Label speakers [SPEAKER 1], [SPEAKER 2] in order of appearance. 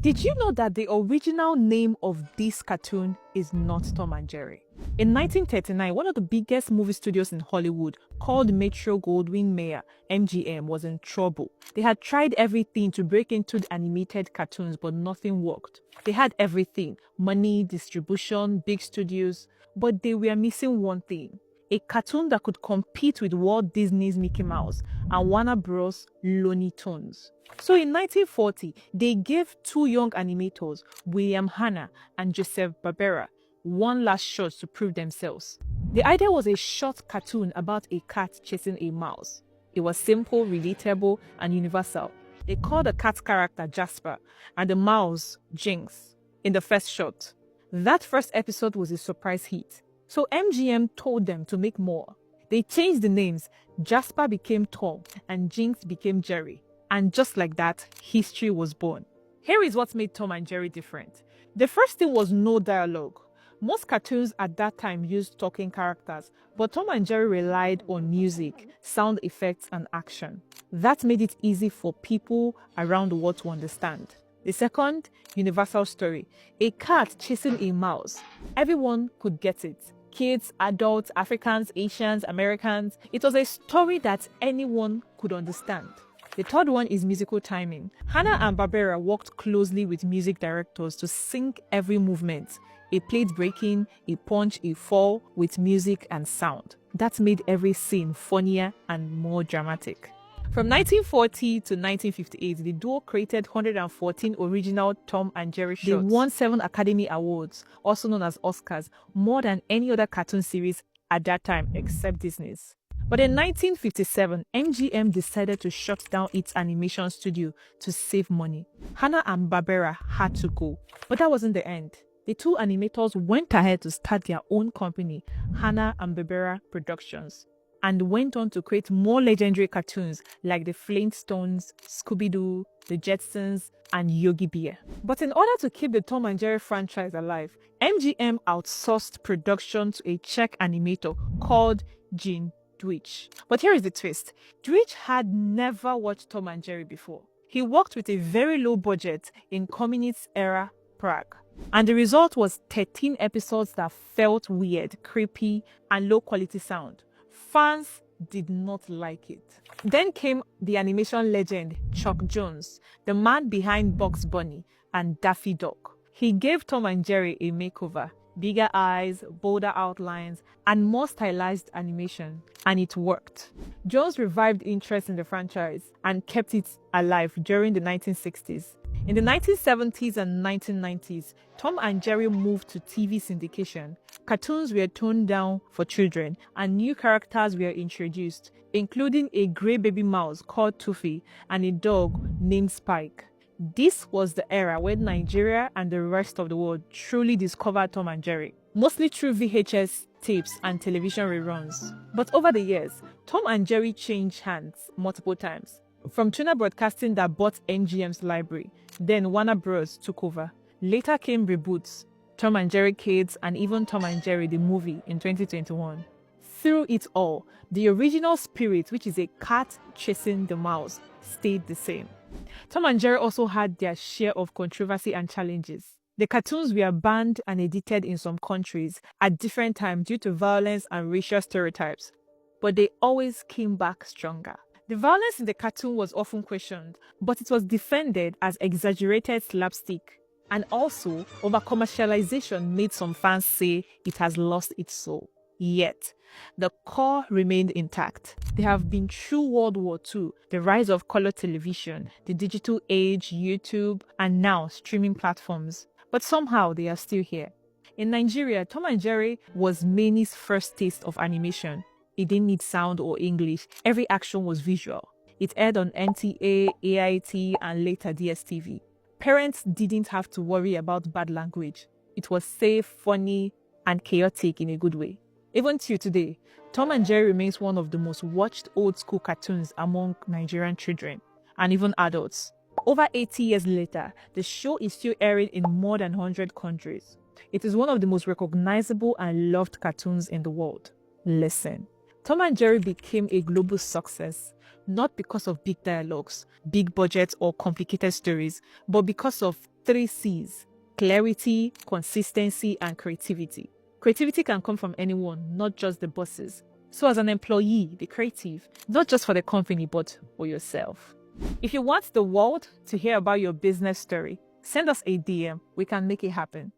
[SPEAKER 1] Did you know that the original name of this cartoon is not Tom and Jerry? In 1939, one of the biggest movie studios in Hollywood, called Metro-Goldwyn-Mayer (MGM), was in trouble. They had tried everything to break into the animated cartoons, but nothing worked. They had everything: money, distribution, big studios, but they were missing one thing: a cartoon that could compete with Walt Disney's Mickey Mouse and Warner Bros. Looney Tunes. So in 1940, they gave two young animators, William Hanna and Joseph Barbera, one last shot to prove themselves. The idea was a short cartoon about a cat chasing a mouse. It was simple, relatable, and universal. They called the cat character Jasper and the mouse Jinx in the first shot. That first episode was a surprise hit, so MGM told them to make more. They changed the names. Jasper became Tom and Jinx became Jerry. And just like that, history was born. Here is what made Tom and Jerry different. The first thing was no dialogue. Most cartoons at that time used talking characters, but Tom and Jerry relied on music, sound effects, and action. That made it easy for people around the world to understand. The second, universal story. A cat chasing a mouse. Everyone could get it. Kids, adults, Africans, Asians, Americans. It was a story that anyone could understand. The third one is musical timing. Hanna and Barbera worked closely with music directors to sync every movement: a plate breaking, a punch, a fall, with music and sound. That made every scene funnier and more dramatic. From 1940 to 1958, the duo created 114 original Tom and Jerry shows. They won 7 Academy Awards, also known as Oscars, more than any other cartoon series at that time except Disney's. But in 1957, MGM decided to shut down its animation studio to save money. Hanna and Barbera had to go. But that wasn't the end. The two animators went ahead to start their own company, Hanna and Barbera Productions, and went on to create more legendary cartoons like the Flintstones, Scooby-Doo, the Jetsons, and Yogi Bear. But in order to keep the Tom and Jerry franchise alive, MGM outsourced production to a Czech animator called Gene Dwight. But here is the twist. Dwight had never watched Tom and Jerry before. He worked with a very low budget in communist-era Prague. And the result was 13 episodes that felt weird, creepy, and low-quality sound. Fans did not like it. Then came the animation legend Chuck Jones, the man behind Bugs Bunny and Daffy Duck. He gave Tom and Jerry a makeover: bigger eyes, bolder outlines, and more stylized animation. And it worked. Jones revived interest in the franchise and kept it alive during the 1960s. In the 1970s and 1990s, Tom and Jerry moved to TV syndication. Cartoons were toned down for children, and new characters were introduced, including a grey baby mouse called Tuffy and a dog named Spike. This was the era when Nigeria and the rest of the world truly discovered Tom and Jerry, mostly through VHS tapes and television reruns. But over the years, Tom and Jerry changed hands multiple times. From Tuna Broadcasting that bought MGM's library, then Warner Bros. Took over. Later came reboots, Tom and Jerry Kids, and even Tom and Jerry the movie in 2021. Through it all, the original spirit, which is a cat chasing the mouse, stayed the same. Tom and Jerry also had their share of controversy and challenges. The cartoons were banned and edited in some countries at different times due to violence and racial stereotypes, but they always came back stronger. The violence in the cartoon was often questioned, but it was defended as exaggerated slapstick, and also over-commercialization made some fans say it has lost its soul. Yet, the core remained intact. They have been through World War II, the rise of color television, the digital age, YouTube, and now streaming platforms. But somehow they are still here. In Nigeria, Tom and Jerry was Manny's first taste of animation. It didn't need sound or English. Every action was visual. It aired on NTA, AIT, and later DSTV. Parents didn't have to worry about bad language. It was safe, funny, and chaotic in a good way. Even till today, Tom and Jerry remains one of the most watched old-school cartoons among Nigerian children and even adults. Over 80 years later, the show is still airing in more than 100 countries. It is one of the most recognizable and loved cartoons in the world. Listen. Tom and Jerry became a global success. not because of big dialogues, big budgets, or complicated stories, but because of 3 C's: clarity, consistency, and creativity. Creativity can come from anyone, not just the bosses. So as an employee, be creative, not just for the company, but for yourself. If you want the world to hear about your business story, send us a DM. We can make it happen.